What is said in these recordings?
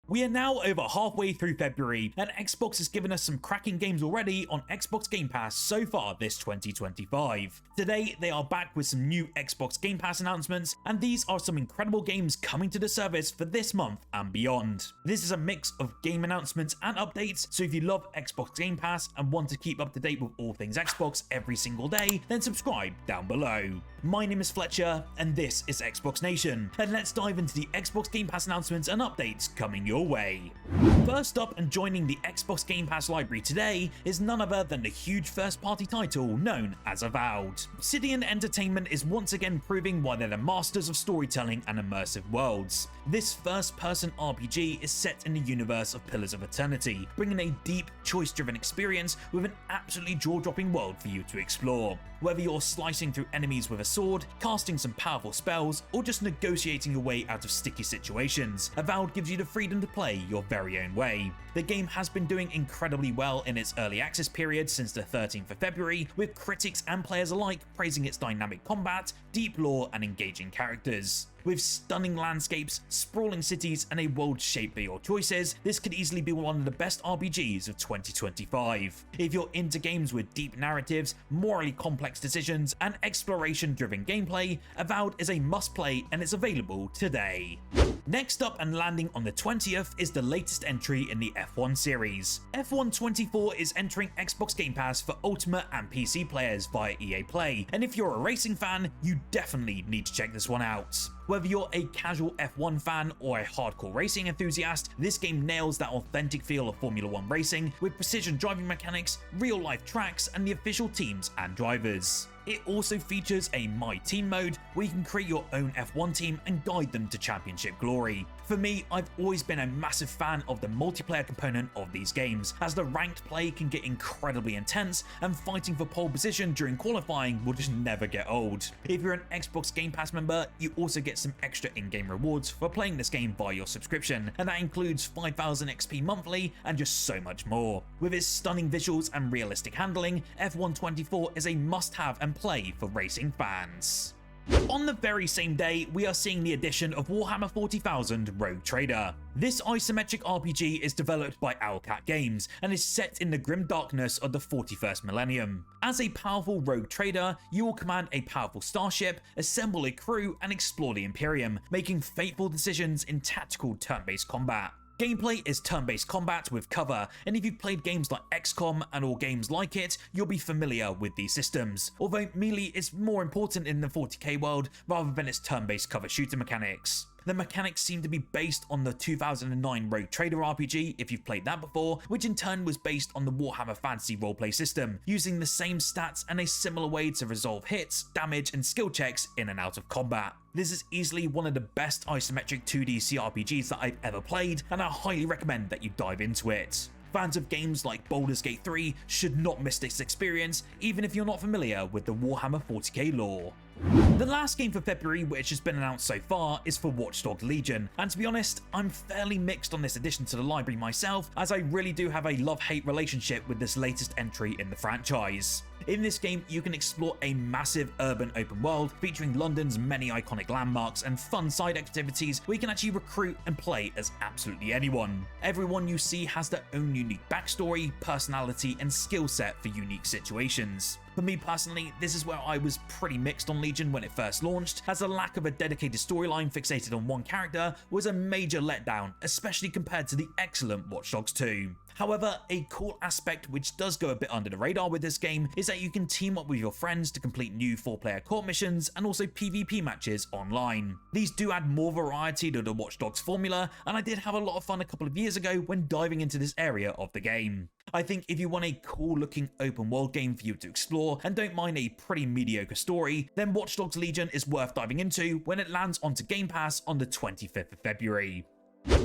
We are now over halfway through February, and Xbox has given us some cracking games already on Xbox Game Pass so far this 2025. Today, they are back with some new Xbox Game Pass announcements, and these are some incredible games coming to the service for this month and beyond. This is a mix of game announcements and updates, so if you love Xbox Game Pass and want to keep up to date with all things Xbox every single day, then subscribe down below. My name is Fletcher, and this is Xbox Nation, and let's dive into the Xbox Game Pass announcements and updates coming your way. First up and joining the Xbox Game Pass library today is none other than the huge first-party title known as Avowed. Obsidian Entertainment is once again proving why they're the masters of storytelling and immersive worlds. This first-person RPG is set in the universe of Pillars of Eternity, bringing a deep, choice-driven experience with an absolutely jaw-dropping world for you to explore. Whether you're slicing through enemies with a sword, casting some powerful spells, or just negotiating your way out of sticky situations, Avowed gives you the freedom to play your very own way. The game has been doing incredibly well in its early access period since the 13th of February, with critics and players alike praising its dynamic combat, deep lore, and engaging characters. With stunning landscapes, sprawling cities, and a world shaped by your choices, this could easily be one of the best RPGs of 2025. If you're into games with deep narratives, morally complex decisions, and exploration-driven gameplay, Avowed is a must-play and it's available today. Next up and landing on the 20th is the latest entry in the F1 series. F1 24 is entering Xbox Game Pass for Ultimate and PC players via EA Play, and if you're a racing fan, you definitely need to check this one out. Whether you're a casual F1 fan or a hardcore racing enthusiast, this game nails that authentic feel of Formula 1 racing with precision driving mechanics, real-life tracks, and the official teams and drivers. It also features a My Team mode where you can create your own F1 team and guide them to championship glory. For me, I've always been a massive fan of the multiplayer component of these games, as the ranked play can get incredibly intense and fighting for pole position during qualifying will just never get old. If you're an Xbox Game Pass member, you also get some extra in-game rewards for playing this game via your subscription, and that includes 5,000 XP monthly and just so much more. With its stunning visuals and realistic handling, F1 24 is a must-have and play for racing fans. On the very same day, we are seeing the addition of Warhammer 40,000 Rogue Trader. This isometric RPG is developed by Owlcat Games and is set in the grim darkness of the 41st millennium. As a powerful rogue trader, you will command a powerful starship, assemble a crew, and explore the Imperium, making fateful decisions in tactical turn-based combat. Gameplay is turn-based combat with cover, and if you've played games like XCOM and all games like it, you'll be familiar with these systems, although melee is more important in the 40k world rather than its turn-based cover shooter mechanics. The mechanics seem to be based on the 2009 Rogue Trader RPG, if you've played that before, which in turn was based on the Warhammer Fantasy roleplay system, using the same stats and a similar way to resolve hits, damage, and skill checks in and out of combat. This is easily one of the best isometric 2D CRPGs that I've ever played, and I highly recommend that you dive into it. Fans of games like Baldur's Gate 3 should not miss this experience, even if you're not familiar with the Warhammer 40k lore. The last game for February which has been announced so far is for Watch Dogs Legion, and to be honest, I'm fairly mixed on this addition to the library myself, as I really do have a love-hate relationship with this latest entry in the franchise. In this game, you can explore a massive urban open world featuring London's many iconic landmarks and fun side activities where you can actually recruit and play as absolutely anyone. Everyone you see has their own unique backstory, personality, and skill set for unique situations. For me personally, this is where I was pretty mixed on Legion when it first launched, as the lack of a dedicated storyline fixated on one character was a major letdown, especially compared to the excellent Watch Dogs 2. However, a cool aspect which does go a bit under the radar with this game is that you can team up with your friends to complete new 4-player co-op missions and also PvP matches online. These do add more variety to the Watch Dogs formula, and I did have a lot of fun a couple of years ago when diving into this area of the game. I think if you want a cool looking open world game for you to explore and don't mind a pretty mediocre story, then Watch Dogs Legion is worth diving into when it lands onto Game Pass on the 25th of February.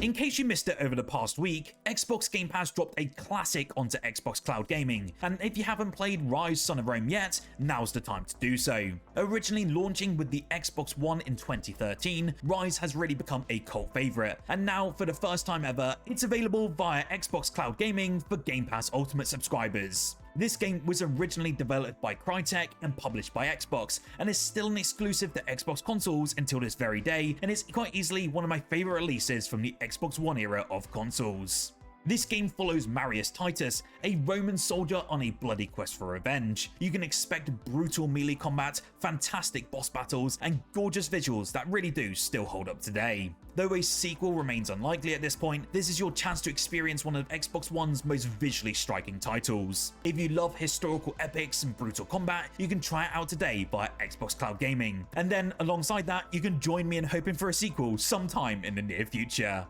In case you missed it over the past week, Xbox Game Pass dropped a classic onto Xbox Cloud Gaming, and if you haven't played Ryse Son of Rome yet, now's the time to do so. Originally launching with the Xbox One in 2013, Ryse has really become a cult favourite, and now for the first time ever, it's available via Xbox Cloud Gaming for Game Pass Ultimate subscribers. This game was originally developed by Crytek and published by Xbox, and is still an exclusive to Xbox consoles until this very day, and is quite easily one of my favourite releases from the Xbox One era of consoles. This game follows Marius Titus, a Roman soldier on a bloody quest for revenge. You can expect brutal melee combat, fantastic boss battles, and gorgeous visuals that really do still hold up today. Though a sequel remains unlikely at this point, this is your chance to experience one of Xbox One's most visually striking titles. If you love historical epics and brutal combat, you can try it out today via Xbox Cloud Gaming. And then alongside that, you can join me in hoping for a sequel sometime in the near future.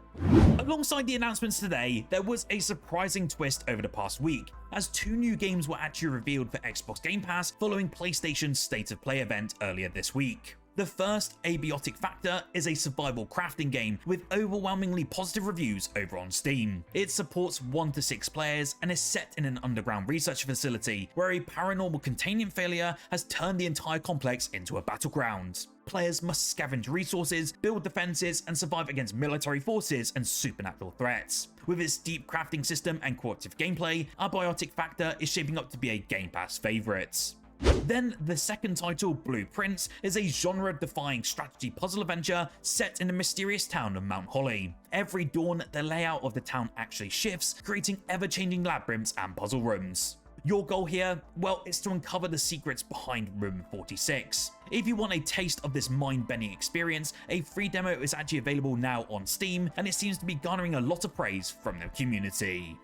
Alongside the announcements today, there was a surprising twist over the past week, as 2 new games were actually revealed for Xbox Game Pass following PlayStation's State of Play event earlier this week. The first, Abiotic Factor, is a survival crafting game with overwhelmingly positive reviews over on Steam. It supports 1 to 6 players and is set in an underground research facility where a paranormal containment failure has turned the entire complex into a battleground. Players must scavenge resources, build defenses, and survive against military forces and supernatural threats. With its deep crafting system and cooperative gameplay, Abiotic Factor is shaping up to be a Game Pass favourite. Then, the second title, Blueprints, is a genre-defying strategy puzzle adventure set in the mysterious town of Mount Holly. Every dawn, the layout of the town actually shifts, creating ever-changing labyrinths and puzzle rooms. Your goal here? Well, it's to uncover the secrets behind Room 46. If you want a taste of this mind-bending experience, a free demo is actually available now on Steam, and it seems to be garnering a lot of praise from the community.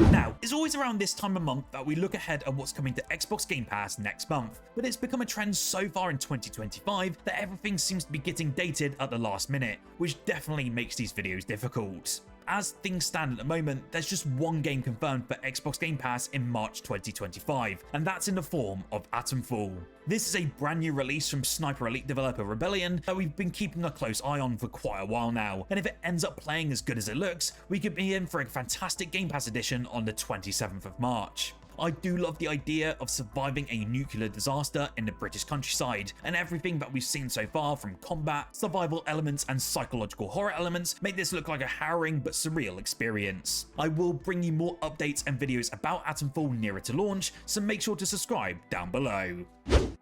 Now, it's always around this time of month that we look ahead at what's coming to Xbox Game Pass next month, but it's become a trend so far in 2025 that everything seems to be getting dated at the last minute, which definitely makes these videos difficult. As things stand at the moment, there's just 1 game confirmed for Xbox Game Pass in March 2025, and that's in the form of Atomfall. This is a brand new release from Sniper Elite developer Rebellion that we've been keeping a close eye on for quite a while now, and if it ends up playing as good as it looks, we could be in for a fantastic Game Pass edition on the 27th of March. I do love the idea of surviving a nuclear disaster in the British countryside, and everything that we've seen so far from combat, survival elements, and psychological horror elements make this look like a harrowing but surreal experience. I will bring you more updates and videos about Atomfall nearer to launch, so make sure to subscribe down below.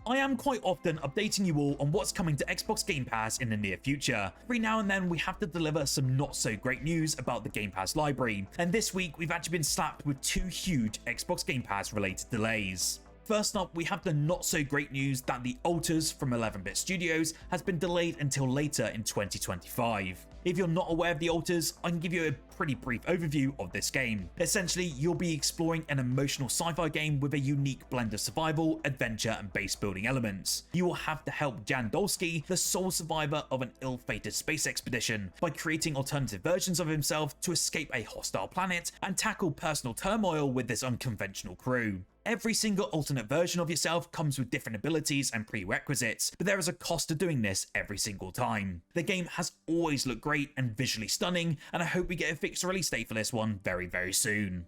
I am quite often updating you all on what's coming to Xbox Game Pass in the near future. Every now and then we have to deliver some not so great news about the Game Pass library, and this week we've actually been slapped with 2 huge Xbox Game Pass related delays. First up, we have the not so great news that The Alters from 11-Bit Studios has been delayed until later in 2025. If you're not aware of The Alters, I can give you a pretty brief overview of this game. Essentially, you'll be exploring an emotional sci-fi game with a unique blend of survival, adventure, and base building elements. You will have to help Jan Dolsky, the sole survivor of an ill-fated space expedition, by creating alternative versions of himself to escape a hostile planet and tackle personal turmoil with this unconventional crew. Every single alternate version of yourself comes with different abilities and prerequisites, but there is a cost to doing this every single time. The game has always looked great and visually stunning, and I hope we get a fixed release date for this one very, very soon.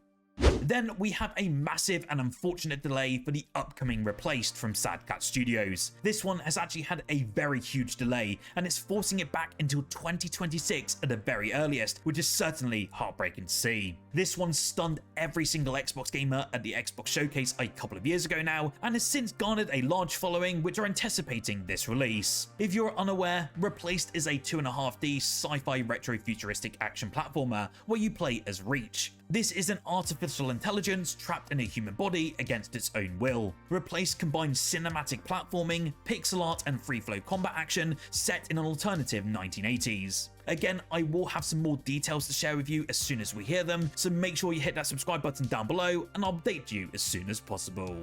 Then we have a massive and unfortunate delay for the upcoming Replaced from Sad Cat Studios. This one has actually had a very huge delay, and it's forcing it back until 2026 at the very earliest, which is certainly heartbreaking to see. This one stunned every single Xbox gamer at the Xbox Showcase a couple of years ago now, and has since garnered a large following which are anticipating this release. If you're unaware, Replaced is a 2.5D sci-fi retro-futuristic action platformer where you play as Reach. This is an artificial intelligence trapped in a human body against its own will. Replaced combines cinematic platforming, pixel art, and free-flow combat action set in an alternative 1980s. Again, I will have some more details to share with you as soon as we hear them, so make sure you hit that subscribe button down below and I'll update you as soon as possible.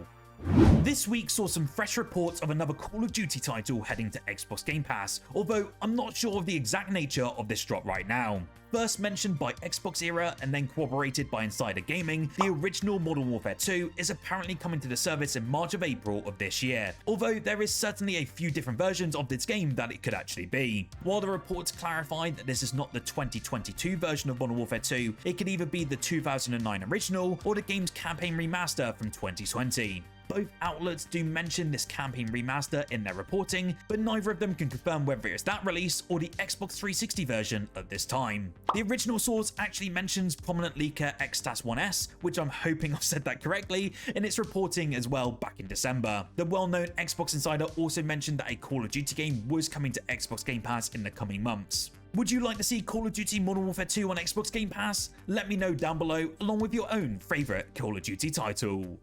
This week saw some fresh reports of another Call of Duty title heading to Xbox Game Pass, although I'm not sure of the exact nature of this drop right now. First mentioned by Xbox Era and then corroborated by Insider Gaming, the original Modern Warfare 2 is apparently coming to the service in March of April of this year, although there is certainly a few different versions of this game that it could actually be. While the reports clarified that this is not the 2022 version of Modern Warfare 2, it could either be the 2009 original or the game's campaign remaster from 2020. Both outlets do mention this campaign remaster in their reporting, but neither of them can confirm whether it's that release or the Xbox 360 version at this time. The original source actually mentions prominent leaker Xtas1S, which I'm hoping I've said that correctly, in its reporting as well back in December. The well-known Xbox insider also mentioned that a Call of Duty game was coming to Xbox Game Pass in the coming months. Would you like to see Call of Duty Modern Warfare 2 on Xbox Game Pass? Let me know down below, along with your own favourite Call of Duty title.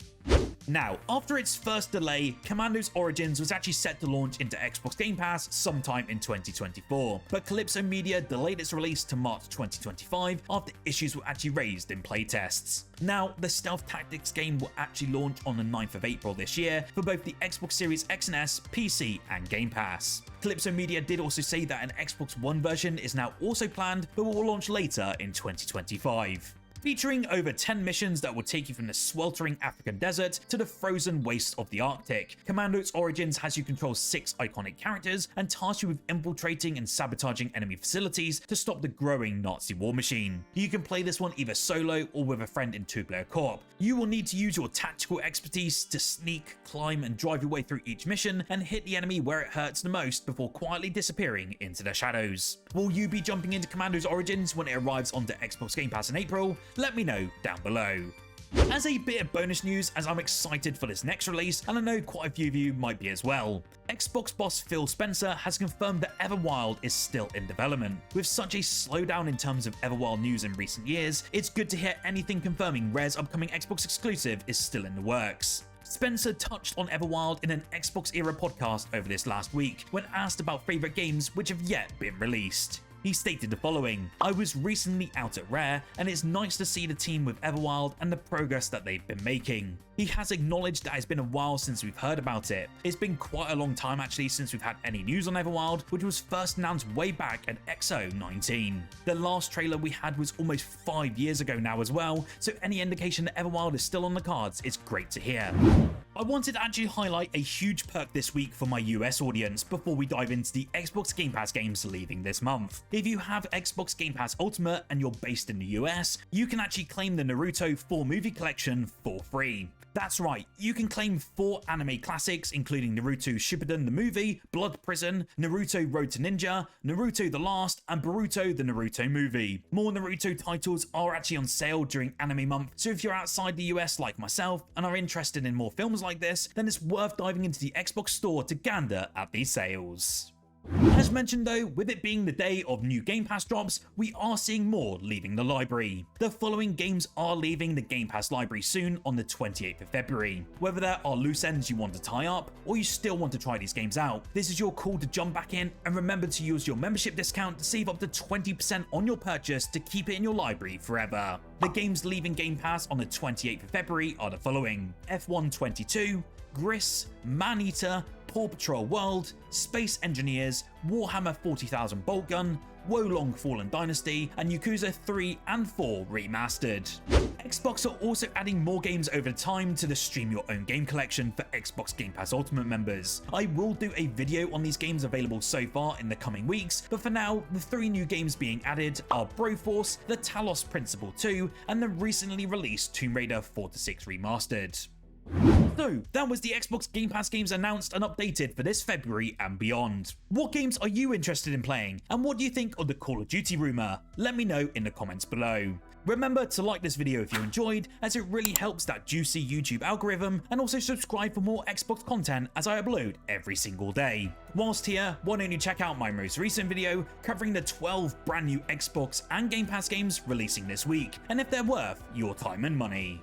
Now, after its first delay, Commandos Origins was actually set to launch into Xbox Game Pass sometime in 2024, but Calypso Media delayed its release to March 2025 after issues were actually raised in playtests. Now, the stealth tactics game will actually launch on the 9th of April this year for both the Xbox Series X and S, PC, and Game Pass. Calypso Media did also say that an Xbox One version is now also planned, but will launch later in 2025. Featuring over 10 missions that will take you from the sweltering African desert to the frozen wastes of the Arctic, Commandos Origins has you control 6 iconic characters and tasks you with infiltrating and sabotaging enemy facilities to stop the growing Nazi war machine. You can play this one either solo or with a friend in 2-player co-op. You will need to use your tactical expertise to sneak, climb, and drive your way through each mission and hit the enemy where it hurts the most before quietly disappearing into the shadows. Will you be jumping into Commandos Origins when it arrives onto Xbox Game Pass in April? Let me know down below. As a bit of bonus news, as I'm excited for this next release, and I know quite a few of you might be as well, Xbox boss Phil Spencer has confirmed that Everwild is still in development. With such a slowdown in terms of Everwild news in recent years, it's good to hear anything confirming Rare's upcoming Xbox exclusive is still in the works. Spencer touched on Everwild in an Xbox Era podcast over this last week when asked about favourite games which have yet been released. He stated the following: "I was recently out at Rare, and it's nice to see the team with Everwild and the progress that they've been making." He has acknowledged that it's been a while since we've heard about it. It's been quite a long time actually since we've had any news on Everwild, which was first announced way back at XO19. The last trailer we had was almost 5 years ago now as well, so any indication that Everwild is still on the cards is great to hear. I wanted to actually highlight a huge perk this week for my US audience before we dive into the Xbox Game Pass games leaving this month. If you have Xbox Game Pass Ultimate and you're based in the US, you can actually claim the Naruto 4 movie collection for free. That's right, you can claim 4 anime classics including Naruto Shippuden the movie, Blood Prison, Naruto Road to Ninja, Naruto The Last, and Boruto the Naruto movie. More Naruto titles are actually on sale during anime month, so if you're outside the US like myself and are interested in more films like this, then it's worth diving into the Xbox store to gander at these sales. As mentioned though, with it being the day of new Game Pass drops, we are seeing more leaving the library. The following games are leaving the Game Pass library soon on the 28th of February. Whether there are loose ends you want to tie up, or you still want to try these games out, this is your call to jump back in, and remember to use your membership discount to save up to 20% on your purchase to keep it in your library forever. The games leaving Game Pass on the 28th of February are the following: F122, Gris, Maneater, Paw Patrol World, Space Engineers, Warhammer 40,000 Boltgun, Wolong Fallen Dynasty, and Yakuza 3 and 4 Remastered. Xbox are also adding more games over time to the Stream Your Own Game collection for Xbox Game Pass Ultimate members. I will do a video on these games available so far in the coming weeks, but for now, the 3 new games being added are Broforce, the Talos Principle 2, and the recently released Tomb Raider 4-6 Remastered. So, that was the Xbox Game Pass games announced and updated for this February and beyond. What games are you interested in playing, and what do you think of the Call of Duty rumour? Let me know in the comments below. Remember to like this video if you enjoyed, as it really helps that juicy YouTube algorithm, and also subscribe for more Xbox content as I upload every single day. Whilst here, why don't you check out my most recent video covering the 12 brand new Xbox and Game Pass games releasing this week, and if they're worth your time and money.